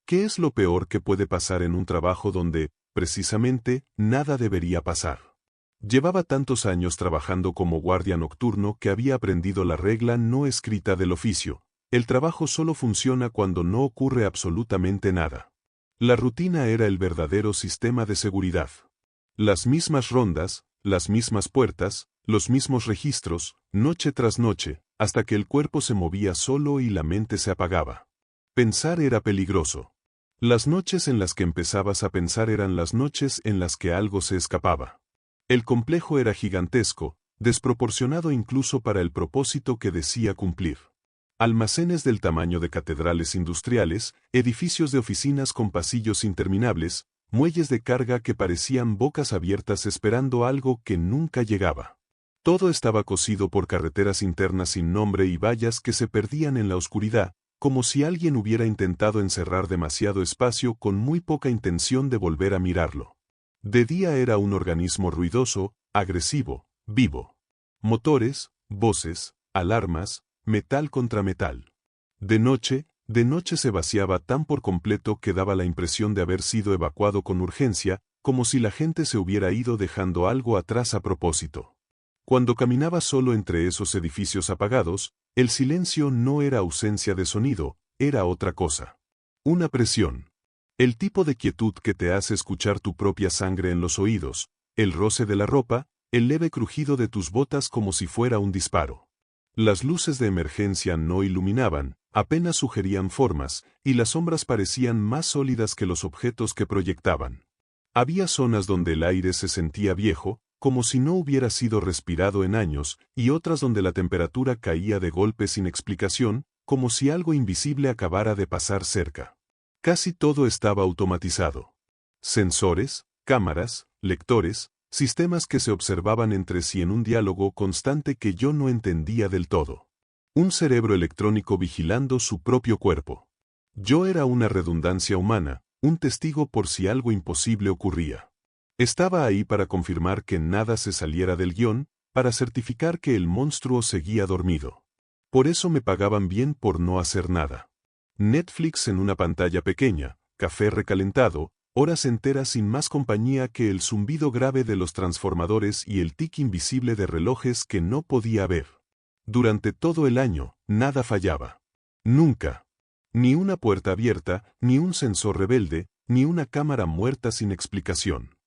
¿Qué es lo peor que puede pasar en un trabajo donde, precisamente, nada debería pasar? Llevaba tantos años trabajando como guardia nocturno que había aprendido la regla no escrita del oficio. El trabajo solo funciona cuando no ocurre absolutamente nada. La rutina era el verdadero sistema de seguridad. Las mismas rondas, las mismas puertas, los mismos registros, noche tras noche, hasta que el cuerpo se movía solo y la mente se apagaba. Pensar era peligroso. Las noches en las que empezabas a pensar eran las noches en las que algo se escapaba. El complejo era gigantesco, desproporcionado incluso para el propósito que decía cumplir. Almacenes del tamaño de catedrales industriales, edificios de oficinas con pasillos interminables, muelles de carga que parecían bocas abiertas esperando algo que nunca llegaba. Todo estaba cosido por carreteras internas sin nombre y vallas que se perdían en la oscuridad, como si alguien hubiera intentado encerrar demasiado espacio con muy poca intención de volver a mirarlo. De día era un organismo ruidoso, agresivo, vivo. Motores, voces, alarmas, metal contra metal. De noche se vaciaba tan por completo que daba la impresión de haber sido evacuado con urgencia, como si la gente se hubiera ido dejando algo atrás a propósito. Cuando caminaba solo entre esos edificios apagados, el silencio no era ausencia de sonido, era otra cosa. Una presión. El tipo de quietud que te hace escuchar tu propia sangre en los oídos, el roce de la ropa, el leve crujido de tus botas como si fuera un disparo. Las luces de emergencia no iluminaban, apenas sugerían formas, y las sombras parecían más sólidas que los objetos que proyectaban. Había zonas donde el aire se sentía viejo, como si no hubiera sido respirado en años, y otras donde la temperatura caía de golpe sin explicación, como si algo invisible acabara de pasar cerca. Casi todo estaba automatizado. Sensores, cámaras, lectores, sistemas que se observaban entre sí en un diálogo constante que yo no entendía del todo. Un cerebro electrónico vigilando su propio cuerpo. Yo era una redundancia humana, un testigo por si algo imposible ocurría. Estaba ahí para confirmar que nada se saliera del guión, para certificar que el monstruo seguía dormido. Por eso me pagaban bien por no hacer nada. Netflix en una pantalla pequeña, café recalentado, horas enteras sin más compañía que el zumbido grave de los transformadores y el tic invisible de relojes que no podía ver. Durante todo el año, nada fallaba. Nunca. Ni una puerta abierta, ni un sensor rebelde, ni una cámara muerta sin explicación.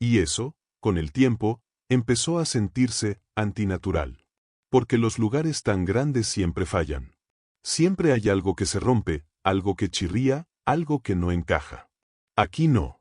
Y eso, con el tiempo, empezó a sentirse antinatural. Porque los lugares tan grandes siempre fallan. Siempre hay algo que se rompe, algo que chirría, algo que no encaja. Aquí no.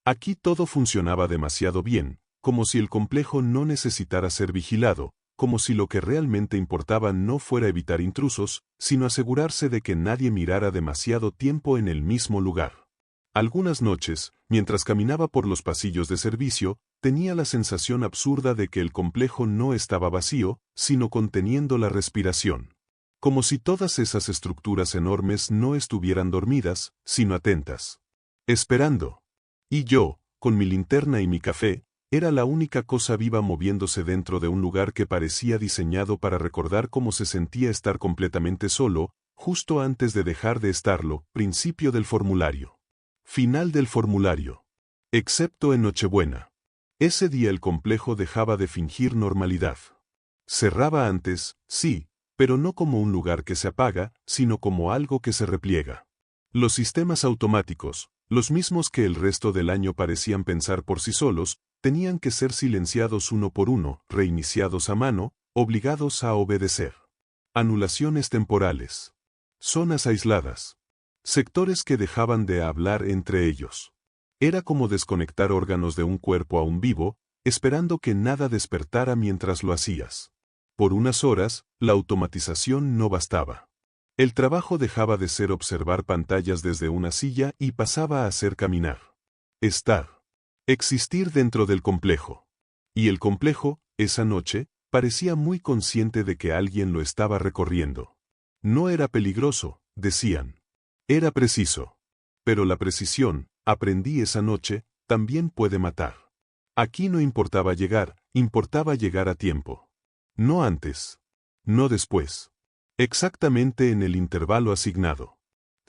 Aquí todo funcionaba demasiado bien, como si el complejo no necesitara ser vigilado, como si lo que realmente importaba no fuera evitar intrusos, sino asegurarse de que nadie mirara demasiado tiempo en el mismo lugar. Algunas noches, mientras caminaba por los pasillos de servicio, tenía la sensación absurda de que el complejo no estaba vacío, sino conteniendo la respiración. Como si todas esas estructuras enormes no estuvieran dormidas, sino atentas. Esperando. Y yo, con mi linterna y mi café, era la única cosa viva moviéndose dentro de un lugar que parecía diseñado para recordar cómo se sentía estar completamente solo, justo antes de dejar de estarlo, principio del formulario. Final del formulario. Excepto en Nochebuena. Ese día el complejo dejaba de fingir normalidad. Cerraba antes, sí, pero no como un lugar que se apaga, sino como algo que se repliega. Los sistemas automáticos, los mismos que el resto del año parecían pensar por sí solos, tenían que ser silenciados uno por uno, reiniciados a mano, obligados a obedecer. Anulaciones temporales. Zonas aisladas. Sectores que dejaban de hablar entre ellos. Era como desconectar órganos de un cuerpo aún vivo, esperando que nada despertara mientras lo hacías. Por unas horas, la automatización no bastaba. El trabajo dejaba de ser observar pantallas desde una silla y pasaba a ser caminar. Estar. Existir dentro del complejo. Y el complejo, esa noche, parecía muy consciente de que alguien lo estaba recorriendo. No era peligroso, decían. Era preciso. Pero la precisión, aprendí esa noche, también puede matar. Aquí no importaba llegar a tiempo. No antes. No después. Exactamente en el intervalo asignado.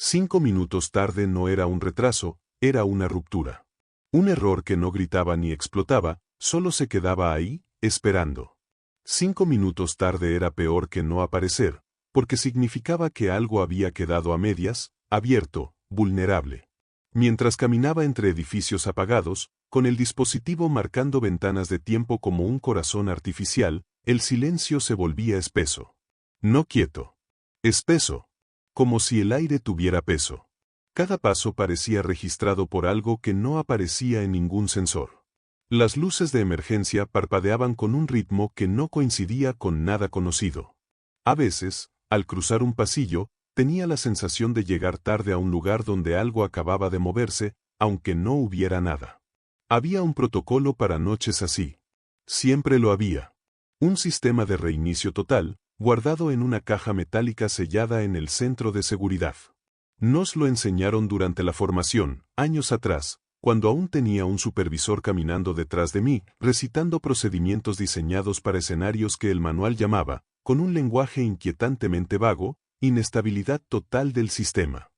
5 minutos tarde no era un retraso, era una ruptura. Un error que no gritaba ni explotaba, solo se quedaba ahí, esperando. 5 minutos tarde era peor que no aparecer, porque significaba que algo había quedado a medias, abierto, vulnerable. Mientras caminaba entre edificios apagados, con el dispositivo marcando ventanas de tiempo como un corazón artificial, el silencio se volvía espeso. No quieto. Espeso. Como si el aire tuviera peso. Cada paso parecía registrado por algo que no aparecía en ningún sensor. Las luces de emergencia parpadeaban con un ritmo que no coincidía con nada conocido. A veces, al cruzar un pasillo, tenía la sensación de llegar tarde a un lugar donde algo acababa de moverse, aunque no hubiera nada. Había un protocolo para noches así. Siempre lo había. Un sistema de reinicio total, guardado en una caja metálica sellada en el centro de seguridad. Nos lo enseñaron durante la formación, años atrás, cuando aún tenía un supervisor caminando detrás de mí, recitando procedimientos diseñados para escenarios que el manual llamaba, con un lenguaje inquietantemente vago, inestabilidad total del sistema.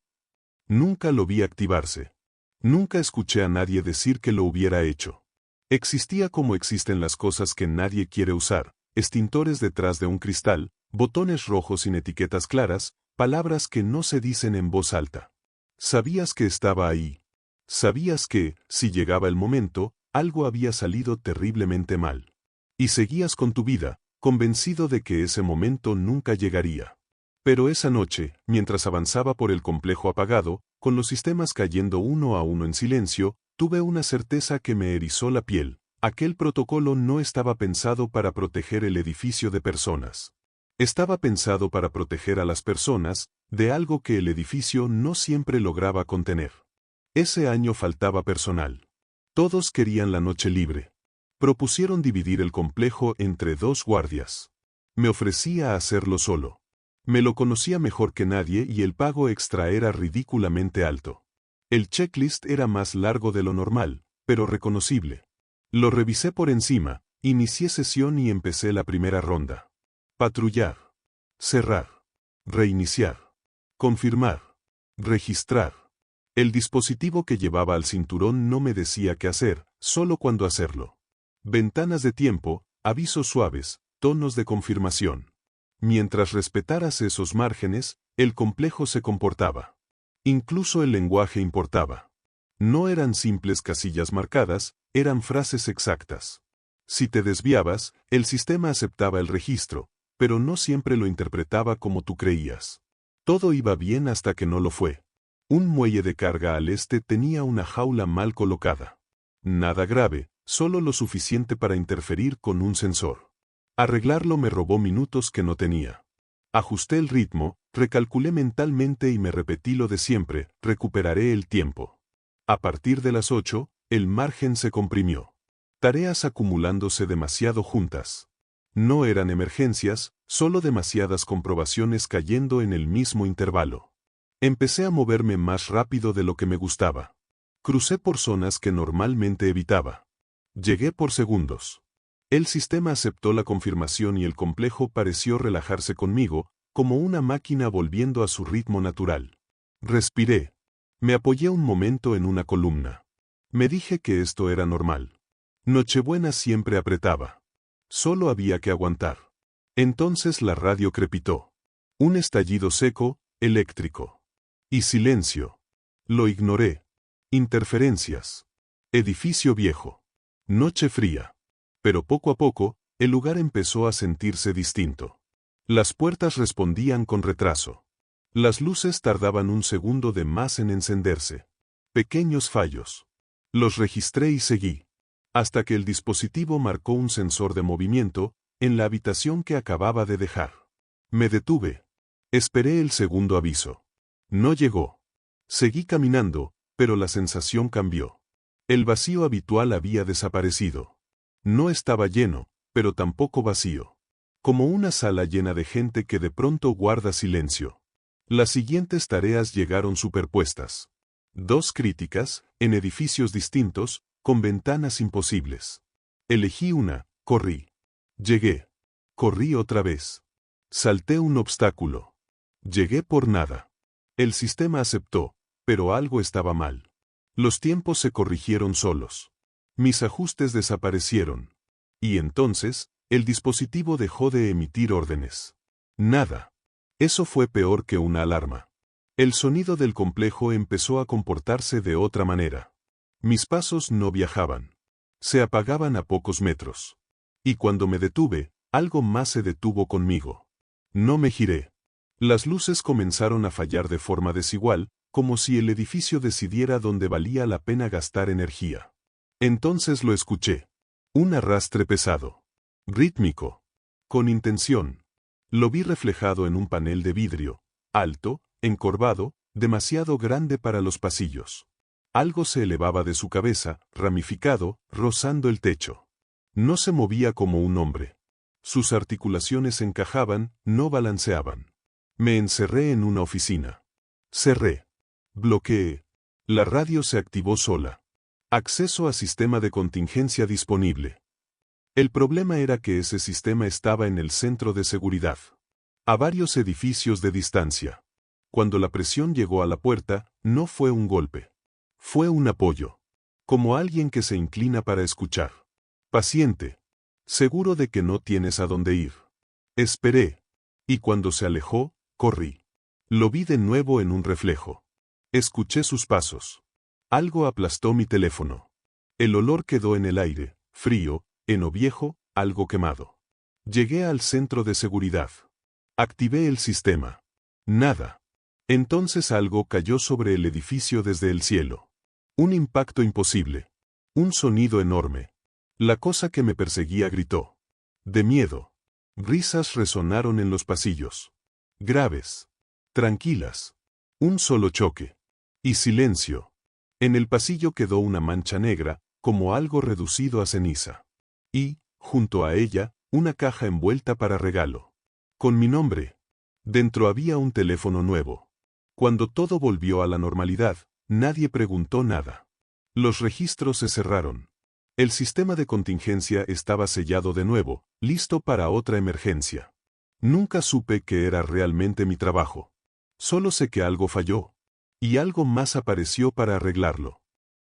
Nunca lo vi activarse. Nunca escuché a nadie decir que lo hubiera hecho. Existía como existen las cosas que nadie quiere usar, extintores detrás de un cristal, botones rojos sin etiquetas claras, palabras que no se dicen en voz alta. Sabías que estaba ahí. Sabías que, si llegaba el momento, algo había salido terriblemente mal. Y seguías con tu vida, convencido de que ese momento nunca llegaría. Pero esa noche, mientras avanzaba por el complejo apagado, con los sistemas cayendo uno a uno en silencio, tuve una certeza que me erizó la piel. Aquel protocolo no estaba pensado para proteger el edificio de personas. Estaba pensado para proteger a las personas de algo que el edificio no siempre lograba contener. Ese año faltaba personal. Todos querían la noche libre. Propusieron dividir el complejo entre 2 guardias. Me ofrecía a hacerlo solo. Me lo conocía mejor que nadie y el pago extra era ridículamente alto. El checklist era más largo de lo normal, pero reconocible. Lo revisé por encima, inicié sesión y empecé la primera ronda. Patrullar. Cerrar. Reiniciar. Confirmar. Registrar. El dispositivo que llevaba al cinturón no me decía qué hacer, solo cuándo hacerlo. Ventanas de tiempo, avisos suaves, tonos de confirmación. Mientras respetaras esos márgenes, el complejo se comportaba. Incluso el lenguaje importaba. No eran simples casillas marcadas, eran frases exactas. Si te desviabas, el sistema aceptaba el registro, pero no siempre lo interpretaba como tú creías. Todo iba bien hasta que no lo fue. Un muelle de carga al este tenía una jaula mal colocada. Nada grave, solo lo suficiente para interferir con un sensor. Arreglarlo me robó minutos que no tenía. Ajusté el ritmo, recalculé mentalmente y me repetí lo de siempre, recuperaré el tiempo. A partir de las 8, el margen se comprimió. Tareas acumulándose demasiado juntas. No eran emergencias, solo demasiadas comprobaciones cayendo en el mismo intervalo. Empecé a moverme más rápido de lo que me gustaba. Crucé por zonas que normalmente evitaba. Llegué por segundos. El sistema aceptó la confirmación y el complejo pareció relajarse conmigo, como una máquina volviendo a su ritmo natural. Respiré. Me apoyé un momento en una columna. Me dije que esto era normal. Nochebuena siempre apretaba. Solo había que aguantar. Entonces la radio crepitó. Un estallido seco, eléctrico. Y silencio. Lo ignoré. Interferencias. Edificio viejo. Noche fría. Pero poco a poco, el lugar empezó a sentirse distinto. Las puertas respondían con retraso. Las luces tardaban un segundo de más en encenderse. Pequeños fallos. Los registré y seguí. Hasta que el dispositivo marcó un sensor de movimiento en la habitación que acababa de dejar. Me detuve. Esperé el segundo aviso. No llegó. Seguí caminando, pero la sensación cambió. El vacío habitual había desaparecido. No estaba lleno, pero tampoco vacío. Como una sala llena de gente que de pronto guarda silencio. Las siguientes tareas llegaron superpuestas. 2 críticas, en edificios distintos, con ventanas imposibles. Elegí una, corrí. Llegué. Corrí otra vez. Salté un obstáculo. Llegué por nada. El sistema aceptó, pero algo estaba mal. Los tiempos se corrigieron solos. Mis ajustes desaparecieron. Y entonces, el dispositivo dejó de emitir órdenes. Nada. Eso fue peor que una alarma. El sonido del complejo empezó a comportarse de otra manera. Mis pasos no viajaban. Se apagaban a pocos metros. Y cuando me detuve, algo más se detuvo conmigo. No me giré. Las luces comenzaron a fallar de forma desigual, como si el edificio decidiera dónde valía la pena gastar energía. Entonces lo escuché. Un arrastre pesado. Rítmico. Con intención. Lo vi reflejado en un panel de vidrio, alto, encorvado, demasiado grande para los pasillos. Algo se elevaba de su cabeza, ramificado, rozando el techo. No se movía como un hombre. Sus articulaciones encajaban, no balanceaban. Me encerré en una oficina. Cerré. Bloqueé. La radio se activó sola. Acceso a sistema de contingencia disponible. El problema era que ese sistema estaba en el centro de seguridad. A varios edificios de distancia. Cuando la presión llegó a la puerta, no fue un golpe. Fue un apoyo. Como alguien que se inclina para escuchar. Paciente. Seguro de que no tienes a dónde ir. Esperé. Y cuando se alejó, corrí. Lo vi de nuevo en un reflejo. Escuché sus pasos. Algo aplastó mi teléfono. El olor quedó en el aire, frío, heno viejo, algo quemado. Llegué al centro de seguridad. Activé el sistema. Nada. Entonces algo cayó sobre el edificio desde el cielo. Un impacto imposible. Un sonido enorme. La cosa que me perseguía gritó. De miedo. Risas resonaron en los pasillos. Graves. Tranquilas. Un solo choque. Y silencio. En el pasillo quedó una mancha negra, como algo reducido a ceniza. Y, junto a ella, una caja envuelta para regalo. Con mi nombre. Dentro había un teléfono nuevo. Cuando todo volvió a la normalidad, nadie preguntó nada. Los registros se cerraron. El sistema de contingencia estaba sellado de nuevo, listo para otra emergencia. Nunca supe qué era realmente mi trabajo. Solo sé que algo falló. Y algo más apareció para arreglarlo.